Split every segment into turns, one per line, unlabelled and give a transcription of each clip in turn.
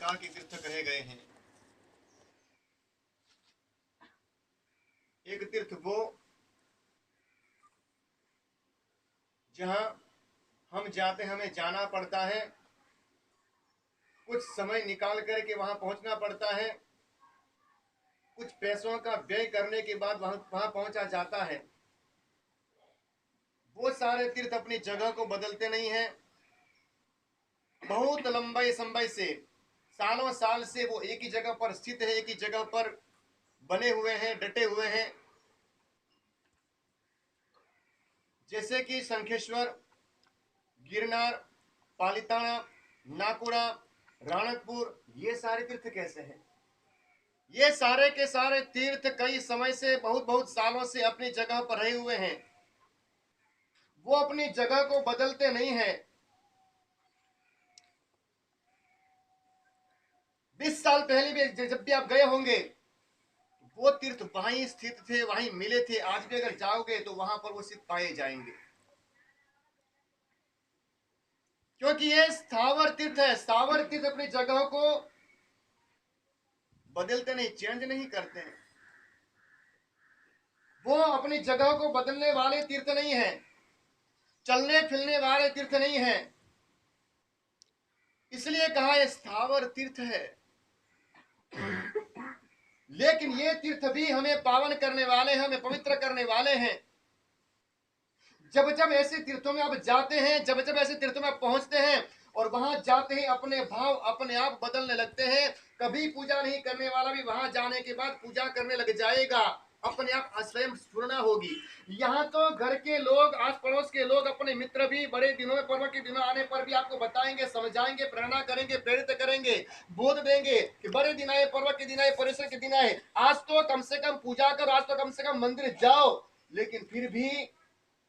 प्रकार के तीर्थ कहे गए हैं। एक तीर्थ वो जहां हम जाते, हमें जाना पड़ता है, कुछ समय निकाल करके वहां पहुंचना पड़ता है, कुछ पैसों का व्यय करने के बाद वहां पहुंचा जाता है। वो सारे तीर्थ अपनी जगह को बदलते नहीं हैं। बहुत लंबे समय से, सालों साल से वो एक ही जगह पर स्थित है, एक ही जगह पर बने हुए हैं, डटे हुए हैं। जैसे कि शंखेश्वर, गिरनार, पालिताना, नाकुड़ा, राणकपुर, ये सारे तीर्थ कैसे हैं? ये सारे के सारे तीर्थ कई समय से, बहुत बहुत सालों से अपनी जगह पर रहे हुए हैं। वो अपनी जगह को बदलते नहीं हैं। 20 साल पहले भी जब भी आप गए होंगे, वो तीर्थ वहीं स्थित थे, वहीं मिले थे। आज भी अगर जाओगे तो वहां पर वो स्थित पाए जाएंगे, क्योंकि ये स्थावर तीर्थ है। स्थावर तीर्थ अपनी जगह को बदलते नहीं, चेंज नहीं करते हैं। वो अपनी जगह को बदलने वाले तीर्थ नहीं है, चलने फिरने वाले तीर्थ नहीं है। इसलिए कहा यह स्थावर तीर्थ है। लेकिन ये तीर्थ भी हमें पावन करने वाले हैं, हमें पवित्र करने वाले हैं। जब जब ऐसे तीर्थों में आप जाते हैं, जब जब ऐसे तीर्थों में आप पहुंचते हैं और वहां जाते ही अपने भाव अपने आप बदलने लगते हैं। कभी पूजा नहीं करने वाला भी वहां जाने के बाद पूजा करने लग जाएगा, अपने आप स्वयं स्फुरना होगी। यहाँ तो घर के लोग, आस पड़ोस के लोग, अपने मित्र भी बड़े दिनों में, पर्व के दिनों आने पर भी आपको बताएंगे, समझाएंगे, प्रेरणा करेंगे, प्रेरित करेंगे, बोध देंगे कि बड़े दिन आए, पर्व के दिन आए, परिसर के दिन आए, आज तो कम से कम पूजा करो, आज तो कम से कम मंदिर जाओ। लेकिन फिर भी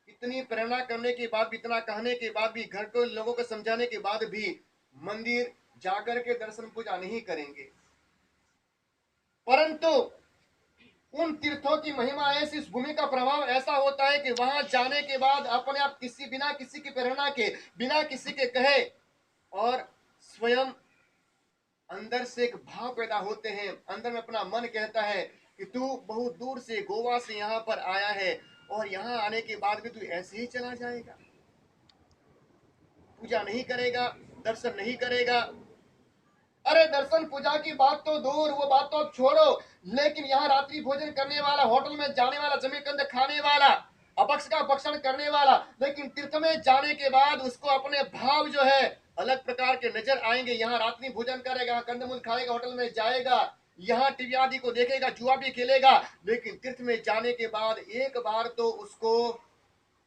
इतनी प्रेरणा करने के बाद भी, इतना कहने के बाद भी, घर को लोगों को समझाने के बाद भी मंदिर जाकर के दर्शन पूजा नहीं करेंगे। परंतु उन तीर्थों की महिमा ऐसी, इस भूमि का प्रभाव ऐसा होता है कि वहां जाने के बाद अपने आप बिना किसी की प्रेरणा के, बिना किसी के कहे, और स्वयं अंदर से एक भाव पैदा होते हैं। अंदर में अपना मन कहता है कि तू बहुत दूर से, गोवा से यहाँ पर आया है और यहाँ आने के बाद भी तू ऐसे ही चला जाएगा, पूजा नहीं करेगा, दर्शन नहीं करेगा। अरे दर्शन पूजा की बात तो दूर, वो बात तो अब छोड़ो, लेकिन यहाँ रात्रि भोजन करने वाला, होटल में जाने वाला, जमीकंद खाने वाला, अपक्ष का भक्षण करने वाला, लेकिन तीर्थ में जाने के बाद उसको अपने भाव जो है अलग प्रकार के नजर आएंगे। यहाँ रात्रि भोजन करेगा, कंदमूल खाएगा, होटल में जाएगा, यहाँ टीवी आदि को देखेगा, जुआ भी खेलेगा, लेकिन तीर्थ में जाने के बाद एक बार तो उसको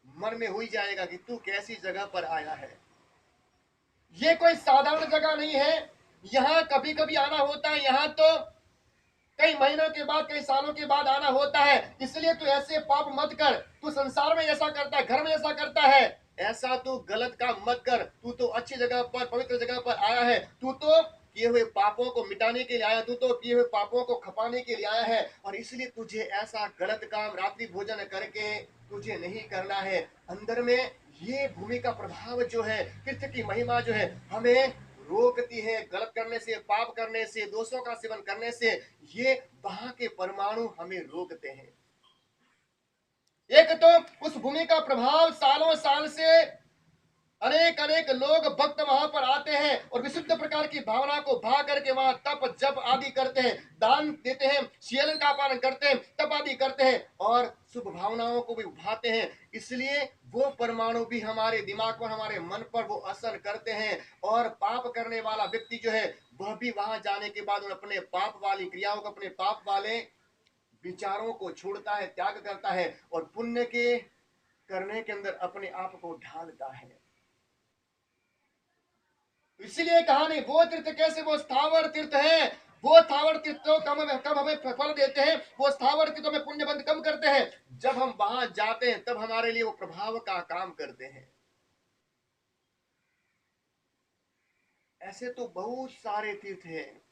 मन में हो ही जाएगा कि तू कैसी जगह पर आया है। ये कोई साधारण जगह नहीं है। यहाँ कभी कभी आना होता है, यहाँ तो कई महीनों के बाद, कई सालों के बाद आना होता है। इसलिए तू ऐसे पाप मत कर। तू संसार में ऐसा करता है, घर में ऐसा करता है, ऐसा तू गलत काम मत कर। तू तो अच्छी जगह पर, पवित्र जगह पर आया है। तू तो किए हुए पापों को मिटाने के लिए आया, तू तो किए हुए पापों को खपाने के लिए आया है, और इसलिए तुझे ऐसा गलत काम रात्रि भोजन करके तुझे नहीं करना है। अंदर में ये भूमि का प्रभाव जो है, तीर्थ की महिमा जो है, हमें रोकती है गलत करने से, पाप करने से, दोषों का सेवन करने से। ये वहां के परमाणु हमें रोकते हैं। एक तो उस भूमि का प्रभाव, सालों साल से अनेक अनेक लोग भक्त वहां पर आते हैं और विशुद्ध प्रकार की भावना को भा करके वहां तप जप आदि करते हैं, दान देते हैं, शीलन का पालन करते हैं, तप आदि करते हैं और शुभ भावनाओं को भी उभाते हैं। इसलिए वो परमाणु भी हमारे दिमाग पर, हमारे मन पर वो असर करते हैं, और पाप करने वाला व्यक्ति जो है वह भी वहां जाने के बाद अपने पाप वाली क्रियाओं को, अपने पाप वाले विचारों को छोड़ता है, त्याग करता है, और पुण्य के करने के अंदर अपने आप को ढालता है। इसलिए कहा नहीं, वो तीर्थ कैसे, वो स्थावर तीर्थ है। वो स्थावर तीर्थ तो कम हमें फल देते हैं, वो स्थावर तीर्थ हमें पुण्य बंद कम करते हैं। जब हम वहां जाते हैं तब हमारे लिए वो प्रभाव का काम करते हैं। ऐसे तो बहुत सारे तीर्थ हैं।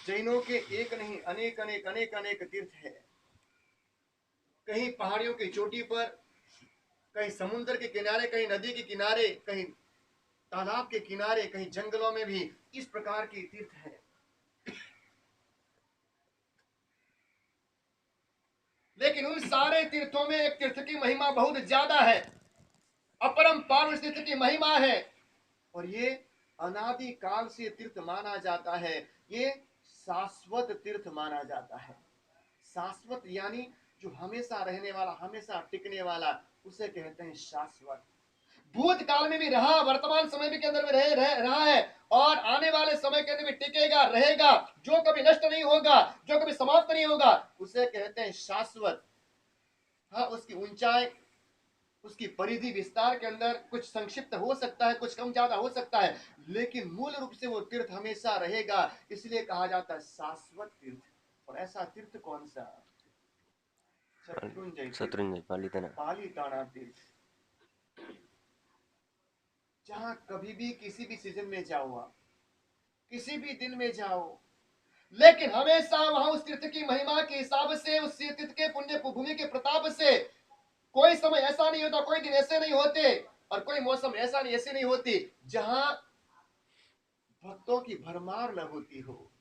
जैनों के एक नहीं, अनेक अनेक अनेक अनेक तीर्थ है। कहीं पहाड़ियों की चोटी पर, कहीं समुद्र के किनारे, कहीं नदी के किनारे, कहीं तालाब के किनारे, कहीं जंगलों में भी इस प्रकार के तीर्थ है। लेकिन उन सारे तीर्थों में एक तीर्थ की महिमा बहुत ज्यादा है, अपरंपार उस तीर्थ की महिमा है, और ये अनादि काल से तीर्थ माना जाता है। ये शाश्वत तीर्थ माना जाता है। शाश्वत यानी जो हमेशा रहने वाला, हमेशा टिकने वाला, उसे कहते हैं शाश्वत। भूतकाल में भी रहा, वर्तमान समय भी के अंदर में रहा है, और आने वाले समय के अंदर भी टिकेगा, रहेगा, जो कभी नष्ट नहीं होगा, जो कभी समाप्त नहीं होगा, उसे कहते हैं शाश्वत। हाँ, उसकी ऊंचाई, उसकी परिधि विस्तार के अंदर कुछ संक्षिप्त हो सकता है, कुछ कम ज्यादा हो सकता है, लेकिन मूल रूप से वो तीर्थ हमेशा रहेगा। इसलिए कहा जाता है शाश्वत तीर्थ। और ऐसा तीर्थ कौन सा? शत्रुंजय तीर्थ, पालीताना तीर्थ। जहां कभी भी किसी भी सीजन में जाओ आप, किसी भी दिन में जाओ, लेकिन हमेशा वहां उस तीर्थ की महिमा के हिसाब से, उस तीर्थ के पुण्य भूमि के प्रताप से, कोई समय ऐसा नहीं होता, कोई दिन ऐसे नहीं होते, और कोई मौसम ऐसा नहीं, ऐसे नहीं होती जहां भक्तों की भरमार न होती हो।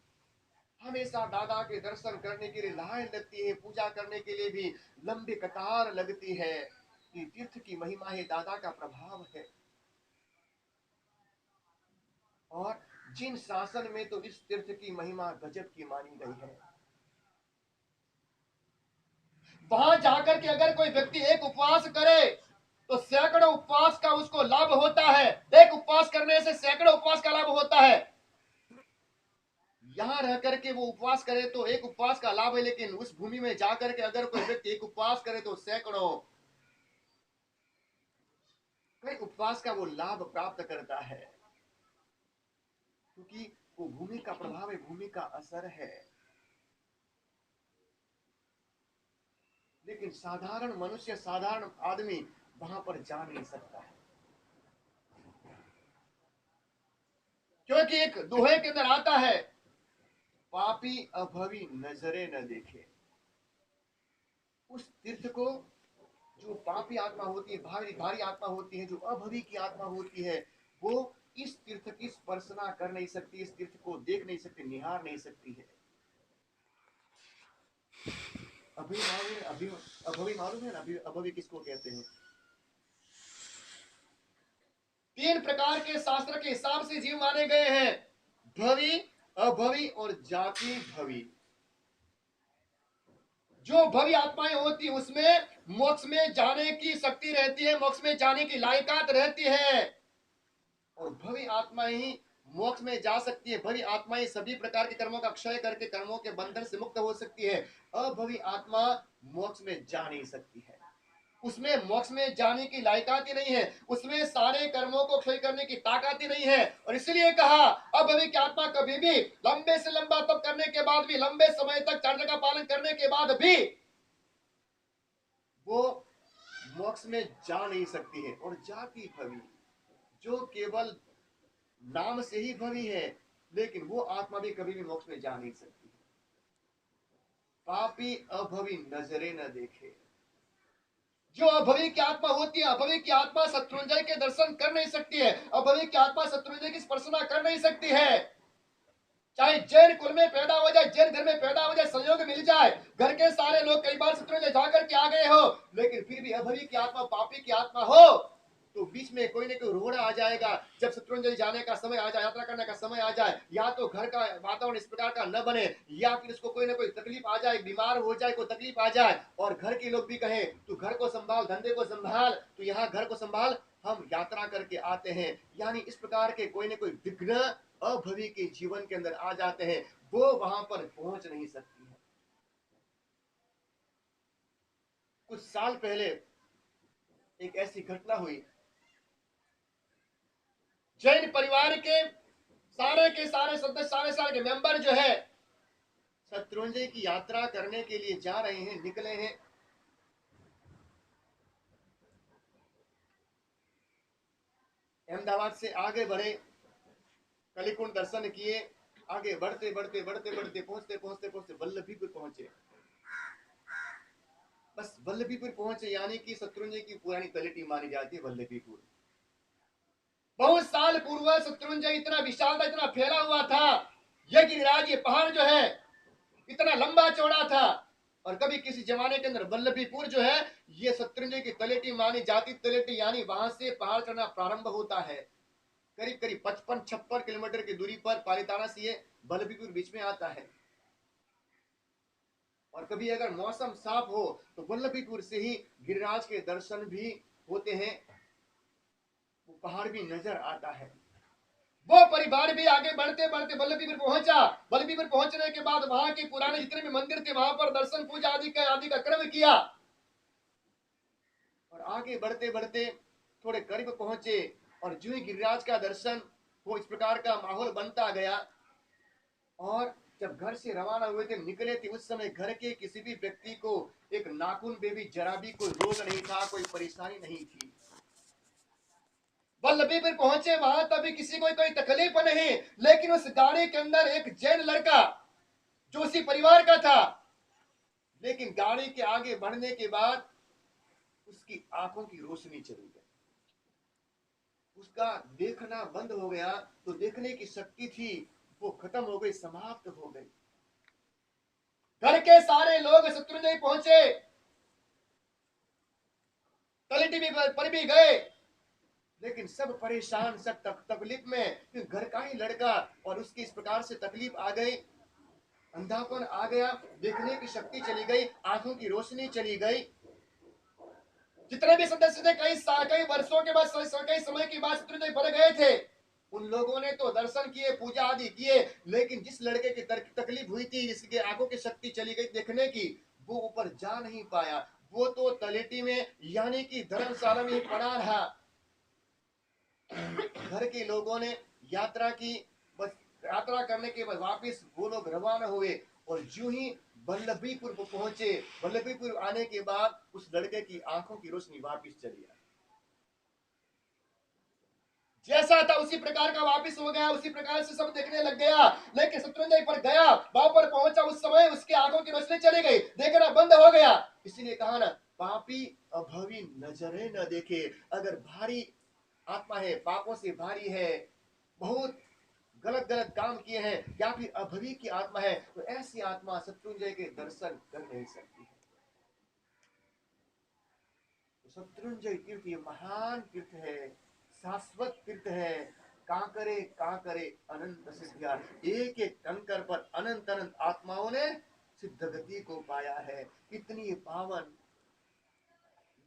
हमेशा दादा के दर्शन करने के लिए लाइन लगती है, पूजा करने के लिए भी लंबी कतार लगती है। ये तीर्थ की महिमा है, दादा का प्रभाव है। और जिन शासन में तो इस तीर्थ की महिमा गजब की मानी गई है। वहां जाकर के अगर कोई व्यक्ति एक उपवास करे तो सैकड़ों उपवास का उसको लाभ होता है। एक उपवास करने से सैकड़ों उपवास का लाभ होता है। यहां रह करके वो उपवास करे तो एक उपवास का लाभ है, लेकिन उस भूमि में जाकर के अगर कोई व्यक्ति एक उपवास करे तो सैकड़ों, कई उपवास का वो लाभ प्राप्त करता है, क्योंकि वो भूमि का प्रभाव है, भूमि का असर है। लेकिन साधारण मनुष्य, साधारण आदमी वहां पर जा नहीं सकता है, क्योंकि एक दोहे के अंदर आता है, पापी अभवी नजरे न देखे। उस तीर्थ को जो पापी आत्मा होती है, भारी भारी आत्मा होती है, जो अभवी की आत्मा होती है, वो इस तीर्थ की स्पर्शना कर नहीं सकती, इस तीर्थ को देख नहीं सकती, निहार नहीं सकती है। अभवी मालूम है? अभवी मालूम है ना? अभवी किसको कहते हैं? 3 प्रकार के शास्त्र के हिसाब से जीव माने गए हैं, भवी, अभवी और जाति भवी। जो भवी आत्माएं होती उसमें मोक्ष में जाने की शक्ति रहती है, मोक्ष में जाने की लायकात रहती है, और भवी आत्मा ही मोक्ष में जा सकती है। भवी आत्मा ही सभी प्रकार के कर्मों का क्षय करके कर्मों के बंधन से मुक्त हो सकती है। अभवी आत्मा मोक्ष में जा नहीं सकती है, उसमें मोक्ष में जाने की लायकात ही नहीं है, उसमें सारे कर्मों को क्षय करने की ताकत ही नहीं है। और इसलिए कहा, अभवी की आत्मा कभी भी लंबे से लंबा तप करने के बाद भी, लंबे समय तक चरण का पालन करने के बाद भी वो मोक्ष में जा नहीं सकती है। और जाति भवी, जो केवल नाम से ही भवी है, लेकिन वो आत्मा भी कभी भी मोक्ष में जा नहीं सकती। पापी अभवी नजरे न देखे। जो अभवी की आत्मा होती है, अभवी की आत्मा शत्रुंजय के दर्शन कर नहीं सकती है, अभवी की आत्मा शत्रुंजय की स्पर्शना कर नहीं सकती है। चाहे जैन कुल में पैदा हो जाए, जैन घर में पैदा हो जाए, संयोग मिल जाए, घर के सारे लोग कई बार शत्रुंजय जाकर के आ गए हो, लेकिन फिर भी अभवी की आत्मा, पापी की आत्मा हो, तो बीच में कोई ना कोई रोड़ा आ जाएगा। जब शत्रुंजय जाने का समय आ जाए, यात्रा करने का समय आ जाए, या तो घर का वातावरण इस प्रकार का न बने, या फिर उसको कोई ना कोई तकलीफ आ जाए, बीमार हो जाए, कोई तकलीफ आ जाए, और घर के लोग भी कहें तू घर को संभाल, धंधे को संभाल, तू यहाँ घर को संभाल, हम यात्रा करके आते हैं। यानी इस प्रकार के कोई ना कोई विघ्न अभवी के जीवन के अंदर आ जाते हैं, वो वहां पर पहुंच नहीं सकती है। कुछ साल पहले एक ऐसी घटना हुई, जैन परिवार के सारे सदस्य, सारे साल के मेंबर जो है, शत्रुंजय की यात्रा करने के लिए जा रहे हैं, निकले हैं। अहमदाबाद से आगे बढ़े, कलिकुंड दर्शन किए, आगे बढ़ते बढ़ते बढ़ते बढ़ते पहुंचते पहुंचते पहुंचते वल्लभीपुर पहुंचे। बस वल्लभीपुर पहुंचे, यानी कि शत्रुंजय की पुरानी तलेटी मानी जाती है वल्लभीपुर। बहुत साल पूर्व शत्रुंजय इतना विशाल था, इतना फैला हुआ था। यह गिरिराज, ये पहाड़ जो है इतना लंबा चौड़ा था। और कभी किसी जमाने के अंदर वल्लभीपुर जो है, ये शत्रुंजय की तलेटी मानी जाती। तलेटी यानी वहां से पहाड़ चढ़ना प्रारंभ होता है। करीब करीब 55-56 किलोमीटर की दूरी पर पालीताना से ये वल्लभीपुर बीच में आता है। और कभी अगर मौसम साफ हो तो वल्लभीपुर से ही गिरिराज के दर्शन भी होते हैं, वो पहाड़ भी नजर आता है। वो परिवार भी आगे बढ़ते बढ़ते वल्लभीपुर पहुंचा। वल्लभीपुर पहुंचने के बाद वहां के पुराने जितने भी मंदिर थे वहां पर दर्शन पूजा आदि का क्रम किया। और आगे बढ़ते बढ़ते थोड़े करीब पहुंचे, और जो ही गिरिराज का दर्शन वो इस प्रकार का माहौल बनता गया। और जब घर से रवाना हुए थे, निकले थे, उस समय घर के किसी भी व्यक्ति को एक नाखून में भी जरा भी कोई रोग नहीं था, कोई परेशानी नहीं थी। वल्लभीपुर पहुंचे वहां तभी किसी को कोई तकलीफ नहीं। लेकिन उस गाड़ी के अंदर एक जैन लड़का जो उसी परिवार का था, लेकिन गाड़ी के आगे बढ़ने के बाद उसकी आंखों की रोशनी चली गई, उसका देखना बंद हो गया। तो देखने की शक्ति थी वो खत्म हो गई, समाप्त हो गई। घर के सारे लोग शत्रुंजय पहुंचे, तलेटी भी पर भी गए, लेकिन सब परेशान, सब तकलीफ में। घर का ही लड़का और उसकी इस प्रकार से तकलीफ आ गई, अंधापन आ गया, देखने की शक्ति चली गई, आंखों की रोशनी चली गई। जितने भी सदस्य थे कई वर्षों के बाद, कई समय के बाद शत्रुंजय पर गए थे। उन लोगों ने तो दर्शन किए, पूजा आदि किए, लेकिन जिस लड़के की तकलीफ हुई थी, जिसके आंखों की शक्ति चली गई देखने की, वो ऊपर जा नहीं पाया। वो तो तलेटी में यानी कि धर्मशाला में ही पड़ा रहा। घर के लोगों ने यात्रा की, बस यात्रा करने के बाद वापस वो लोग रवाना हुए। और जो ही वल्लभीपुर को पहुंचे, वल्लभीपुर आने के बाद उस लड़के की आंखों की रोशनी वापस चली आई। जैसा था उसी प्रकार का वापस हो गया, उसी प्रकार से सब देखने लग गया। लेकिन शत्रुंजय पर गया, वहां पर पहुंचा, उस समय उसके आंखों की रोशनी चली गई, देखना बंद हो गया। इसलिए कहा ना, पापी अभावी नजरें न देखे। अगर भारी आत्मा है, पापों से भारी है, बहुत गलत गलत काम किए हैं, या फिर अभवी की आत्मा है, तो ऐसी आत्मा शत्रुंजय के दर्शन कर नहीं सकती है। तो शत्रुंजय तीर्थ ये महान तीर्थ है, शाश्वत तीर्थ है। कांकरे अनंत सिद्धिया, एक एक कंकर पर अनंत अनंत आत्माओं ने सिद्ध गति को पाया है। इतनी पावन,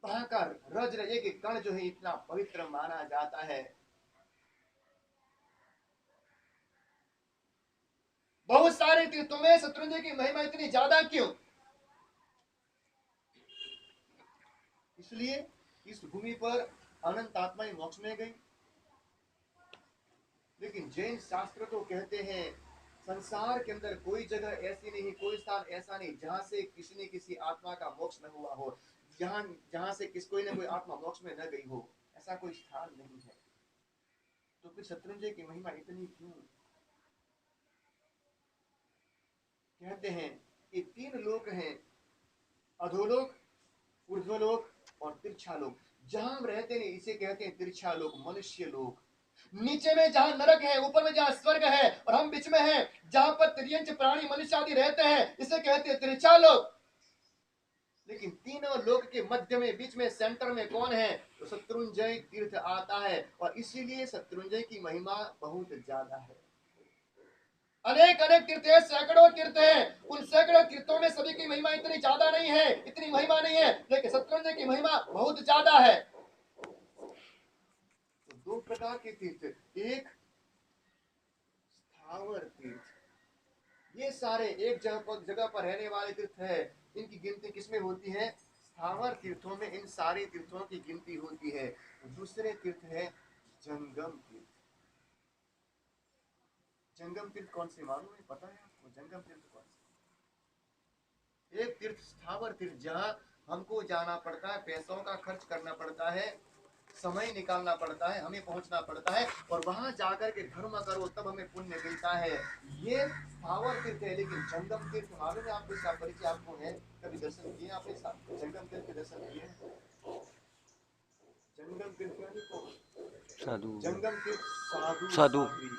वहां का रज एक एक कण जो है इतना पवित्र माना जाता है। बहुत सारे तीर्थों में शत्रुंजय की महिमा इतनी ज्यादा क्यों? इसलिए इस भूमि पर अनंत आत्माएं मोक्ष में गई। लेकिन जैन शास्त्र तो कहते हैं संसार के अंदर कोई जगह ऐसी नहीं, कोई स्थान ऐसा नहीं जहां से किसी न किसी आत्मा का मोक्ष न हुआ हो, जहां जहां से कोई न कोई आत्मा मोक्ष में न गई हो, ऐसा कोई स्थान नहीं है। तो फिर शत्रुंजय की महिमा इतनी क्यों? कहते हैं ये तीन लोक हैं, अधोलोक, ऊर्ध्वलोक और तिरछालोक। जहां हम रहते हैं इसे कहते हैं तिरछालोक, मनुष्य लोक। नीचे में जहां नरक है, ऊपर में जहां स्वर्ग है, और हम बीच में हैं जहां पर त्रियंच प्राणी मनुष्य आदि रहते हैं, इसे कहते हैं तिरछालोक। लेकिन तीनों लोक के मध्य में, बीच में, सेंटर में कौन है? तो शत्रुंजय तीर्थ आता है। और इसीलिए शत्रुंजय की महिमा बहुत ज्यादा है। अनेक अनेक तीर्थ है, सैकड़ों तीर्थ है। उन सैकड़ों तीर्थों में सभी की महिमा इतनी ज्यादा नहीं है, इतनी महिमा नहीं है, लेकिन शत्रुंजय की महिमा बहुत ज्यादा है। तो दो प्रकार के तीर्थ, एक स्थावर तीर्थ, ये सारे एक जगह पर रहने वाले तीर्थ है। इनकी गिनती किसमें होती है? स्थावर तीर्थों में इन सारे तीर्थों की गिनती होती है। दूसरे तीर्थ है जंगम तीर्थ। जंगम तीर्थ कौन से मालूम है? पता है आपको जंगम तीर्थ कौन से? एक तीर्थ स्थावर तीर्थ, जहाँ हमको जाना पड़ता है, पैसों का खर्च करना पड़ता है, समय निकालना पड़ता है, हमें पहुंचना पड़ता है, और वहां जाकर के धर्म करो तब हमें पुण्य मिलता है। ये स्थावर तीर्थ है। लेकिन जंगम तीर्थ मालूम है आपको? इसका परिचय आपको है? कभी दर्शन किए आपने जंगम तीर्थ के? दर्शन किए जंगम तीर्थ को?
साधु
जंगम तीर्थ साधु
साधु
साध्वी।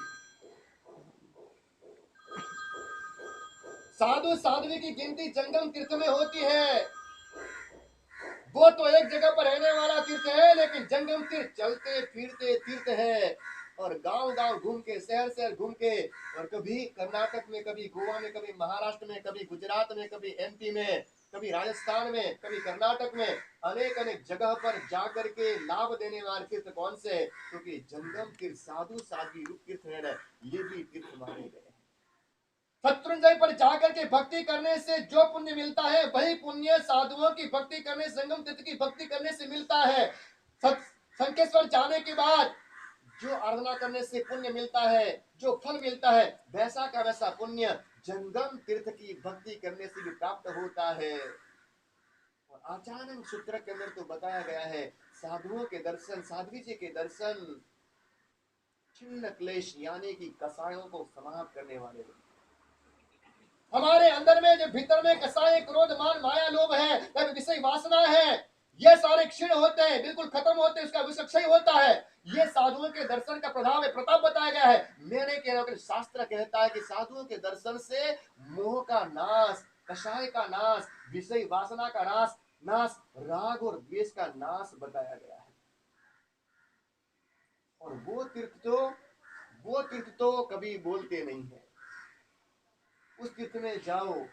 साधु साध्वी की गिनती जंगम तीर्थ में होती है। वो तो एक जगह पर रहने वाला तीर्थ है, लेकिन जंगम तीर्थ चलते फिरते तीर्थ है। और गांव गांव घूम के, शहर शहर घूम के, और कभी कर्नाटक में, कभी गोवा में, कभी महाराष्ट्र में, कभी गुजरात में, कभी एमपी में, कभी राजस्थान में, कभी कर्नाटक में, अनेक अनेक जगह पर जाकर के लाभ देने वाले तीर्थ कौन से है? क्योंकि जंगम तीर्थ साधु साध्वी रूप तीर्थ है ना, ये भी तीर्थ माने गए। शत्रुंजय पर जाकर के भक्ति करने से जो पुण्य मिलता है, वही पुण्य साधुओं की भक्ति करने, संगम तीर्थ की भक्ति करने से मिलता है। शंखेश्वर जाने के बाद जो आराधना करने से पुण्य मिलता है, जो फल मिलता है, वैसा का वैसा पुण्य जंगम तीर्थ की भक्ति करने से भी प्राप्त होता है। और आचार्य सूत्र के अंदर तो बताया गया है, साधुओं के दर्शन, साध्वी जी के दर्शन छिन्न क्लेश यानी कि कसायों को समाप्त करने वाले। हमारे अंदर में जो भीतर में कसाय, क्रोध, मान, माया, लोभ है, विषय वासना है, ये सारे क्षीण होते हैं, बिल्कुल खत्म होते हैं, उसका विषय होता है। ये साधुओं के दर्शन का प्रभाव है, प्रताप बताया गया है। मैंने कह रहा हूं, शास्त्र कहता है कि साधुओं के दर्शन से मोह का नाश, कषाय का नाश, विषय वासना का नाश, राग और द्वेष का नाश बताया गया है। और वो तीर्थ तो कभी बोलते नहीं है। उस तीर्थ में जाओ,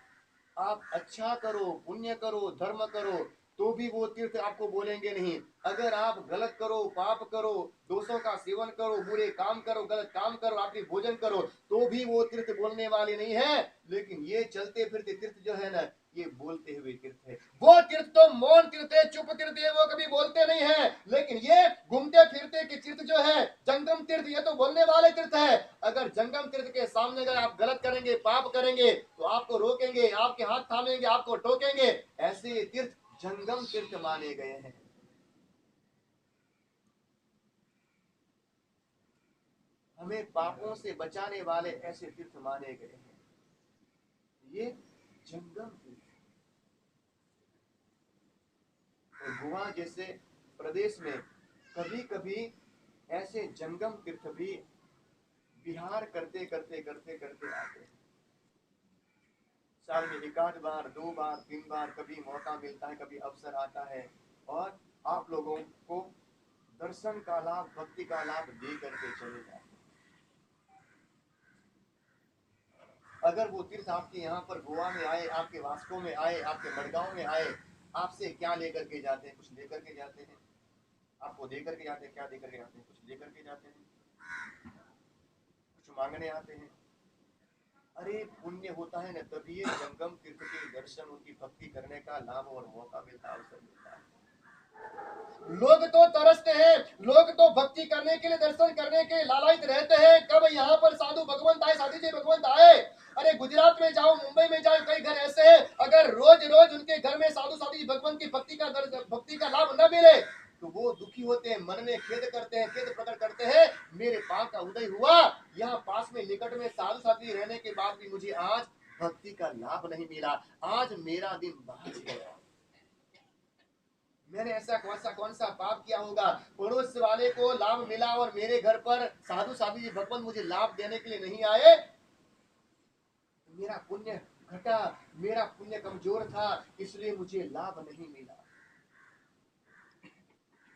आप अच्छा करो, पुण्य करो, धर्म करो, तो भी वो तीर्थ आपको बोलेंगे नहीं। अगर आप गलत करो, पाप करो, दोषों का सेवन करो, बुरे काम करो, गलत काम करो, आपकी भोजन करो, तो भी वो तीर्थ बोलने वाले नहीं है। लेकिन ये चलते फिरते तीर्थ जो है ना, ये बोलते हुए तीर्थ है। वो तीर्थ तो मौन तीर्थ है, चुप तीर्थ है, वो कभी बोलते नहीं है। लेकिन ये घूमते फिरते के तीर्थ जो है, जंगम तीर्थ, ये तो बोलने वाले तीर्थ है। अगर जंगम तीर्थ के सामने अगर आप गलत करेंगे, पाप करेंगे, तो आपको रोकेंगे, आपके हाथ थामेंगे, आपको टोकेंगे। ऐसे तीर्थ जंगम तीर्थ माने गए हैं। हमें पापों से बचाने वाले ऐसे तीर्थ माने गए हैं, ये जंगम तीर्थ। और गोवा जैसे प्रदेश में कभी कभी ऐसे जंगम तीर्थ भी विहार करते करते करते करते आते हैं। साल में एक आध बार, 2 बार, 3 बार कभी मौका मिलता है, कभी अवसर आता है, और आप लोगों को दर्शन का लाभ, भक्ति का लाभ दे करके चले जाते हैं। अगर वो तीर्थ आपके यहाँ पर गोवा में आए, आपके वास्को में आए, आपके मडगांव में आए, आपसे क्या लेकर के जाते हैं? कुछ लेकर के जाते हैं। आपको देकर के जाते हैं, क्या देकर के जाते हैं? कुछ लेकर के जाते हैं, कुछ मांगने आते हैं। अरे पुण्य होता है ना, तभी ये जंगम तीर्थ के दर्शन, उनकी भक्ति करने का लाभ और मौका मिलता, अवसर मिलता है। लोग तो तरसते हैं, लोग तो भक्ति करने के लिए, दर्शन करने के लालायित रहते हैं, कब यहाँ पर साधु भगवंत आए, साधु जी भगवंत आए। अरे गुजरात में जाओ, मुंबई में जाओ, कई घर ऐसे हैं, अगर रोज रोज उनके घर में साधु साधु जी भगवंत की भक्ति का लाभ न मिले, तो वो दुखी होते हैं, मन में खेद करते हैं, खेद प्रकट करते हैं, मेरे पाप का उदय हुआ, यहाँ पास में निकट में साधु साधु रहने के बाद भी मुझे आज भक्ति का लाभ नहीं मिला, आज मेरा दिन बाज गया। मैंने ऐसा कौन सा पाप किया होगा, पड़ोस वाले को लाभ मिला और मेरे घर पर साधु साधु जी भगवान मुझे लाभ देने के लिए नहीं आए। मेरा पुण्य घटा, मेरा पुण्य कमजोर था, इसलिए मुझे लाभ नहीं मिला।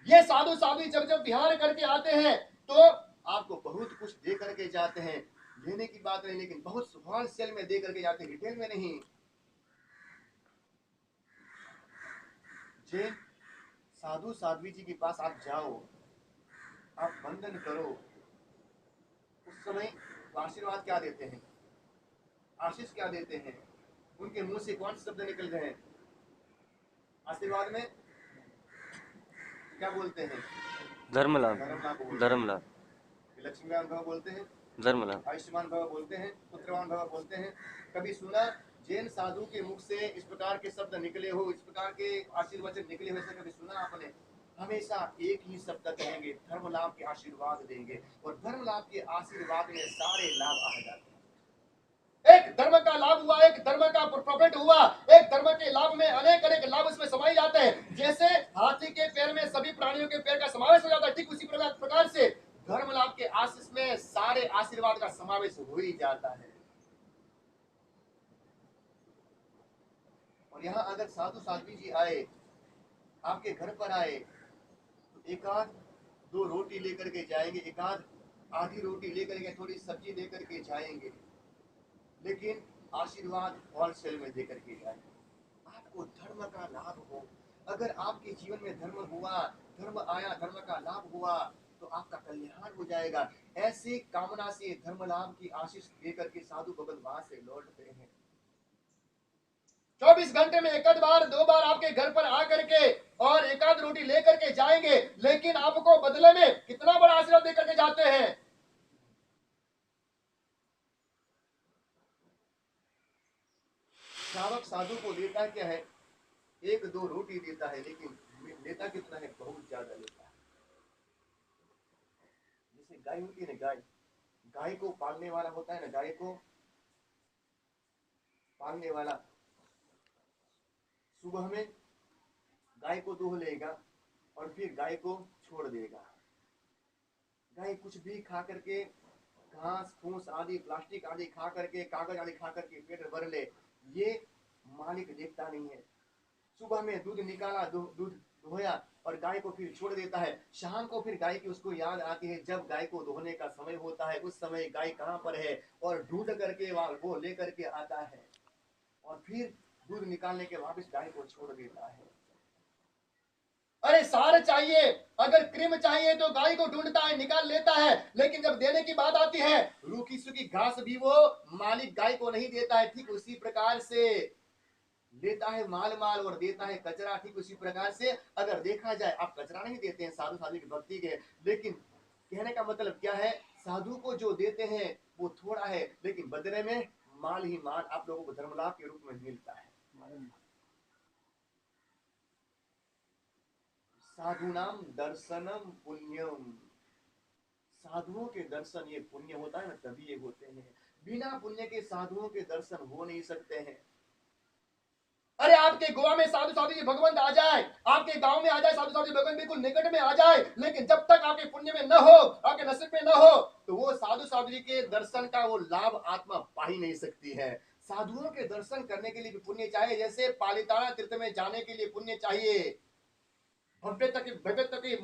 ये साधु साधु जब जब विहार करके आते हैं, तो आपको बहुत कुछ दे करके जाते हैं। लेने की बात नहीं, लेकिन बहुत होलसेल में दे करके जाते हैं, रिटेल में नहीं। जे साधु साध्वी जी के पास आप जाओ, आप वंदन करो, उस समय आशीर्वाद क्या देते हैं, आशीष क्या देते हैं? उनके मुंह से कौन से शब्द निकल रहे हैं? आशीर्वाद में क्या बोलते हैं?
धर्म लाभ, धर्म लाभ,
लक्ष्मीवान भव बोलते हैं,
धर्म लाभ,
आयुष्मान भव बोलते हैं, पुत्रवान भव बोलते हैं। कभी सुना जैन साधु के मुख से इस प्रकार के शब्द निकले हो, इस प्रकार के आशीर्वचन निकले हो, ऐसा कभी सुना आपने? हमेशा एक ही शब्द कहेंगे, धर्म लाभ के आशीर्वाद देंगे, और धर्म लाभ के आशीर्वाद में सारे लाभ आ जाते हैं। एक धर्म का लाभ हुआ, एक धर्म का प्रॉफिट हुआ, एक धर्म के लाभ में अनेक अनेक लाभ उसमें समाये जाते हैं। जैसे हाथी के पैर में सभी प्राणियों के पैर का समावेश हो जाता है, ठीक उसी प्रकार से धर्म लाभ के आशीष में सारे आशीर्वाद का समावेश हो ही जाता है। और यहाँ अगर साधु साध्वी जी आए, आपके घर पर आए, तो एक आध दो रोटी लेकर के जाएंगे, एक आध आधी रोटी लेकर के, थोड़ी सब्जी लेकर के जाएंगे, लेकिन आशीर्वाद होलसेल में देकर के जाएंगे। आपको धर्म का लाभ हो, अगर आपके जीवन में धर्म हुआ, धर्म आया, धर्म का लाभ हुआ, तो आपका कल्याण हो जाएगा। ऐसी कामना से धर्म लाभ की आशीष देकर के साधु भगत वहां से लौटते हैं। 24 घंटे में एक आध बार दो बार आपके घर पर आकर के और एक आध रोटी लेकर के जाएंगे, लेकिन आपको बदले में कितना बड़ा आशीर्वाद देकर के जाते हैं। श्रावक साधु को देता क्या है? एक दो रोटी देता है, लेकिन लेता कितना है? बहुत ज्यादा लेता है। जैसे गाय होती है ना, गाय को पालने वाला होता है ना, गाय को पालने वाला सुबह में गाय को दूह लेगा और फिर गाय को छोड़ देगा। गाय कुछ भी खा करके, घास फूस आदि, प्लास्टिक आदि खा करके, कागज आदि खा करके पेट भर ले, ये मालिक देखता नहीं है। सुबह में दूध निकाला, दूध धोया और गाय को फिर छोड़ देता है। शाम को फिर गाय की उसको याद आती है, जब गाय को धोने का समय होता है, उस समय गाय कहाँ पर है, और ढूंढ करके वो लेकर के आता है और फिर दूध निकालने के वापस गाय को छोड़ देता है। अरे सार चाहिए, अगर क्रीम चाहिए तो गाय को ढूंढता है, निकाल लेता है, लेकिन जब देने की बात आती है, रूखी सूखी घास भी वो मालिक गाय को नहीं देता है। ठीक उसी प्रकार से लेता है माल और देता है कचरा। ठीक उसी प्रकार से अगर देखा जाए, आप कचरा नहीं देते हैं साधु साधु की भक्ति के, लेकिन कहने का मतलब क्या है, साधु को जो देते हैं वो थोड़ा है, लेकिन बदले में माल ही माल आप लोगों को धर्मलाभ के रूप में मिलता है। साधुनाम दर्शनम पुण्यम, साधुओं के दर्शन ये पुण्य होता है ना, तभी ये होते हैं। बिना पुण्य के साधुओं के दर्शन हो नहीं सकते हैं। अरे आपके गोवा में साधु साधु जी भगवंत आ जाए, आपके गांव में आ जाए साधु साधु भगवंत बिल्कुल निकट में आ जाए, लेकिन जब तक आपके पुण्य में न हो, आपके नसीब में न हो, तो वो साधु साधु जी के दर्शन का वो लाभ आत्मा पा ही नहीं सकती है। साधुओं के दर्शन करने के लिए भी पुण्य चाहिए। जैसे पालिताना तीर्थ में जाने के लिए पुण्य चाहिए, भव्यता की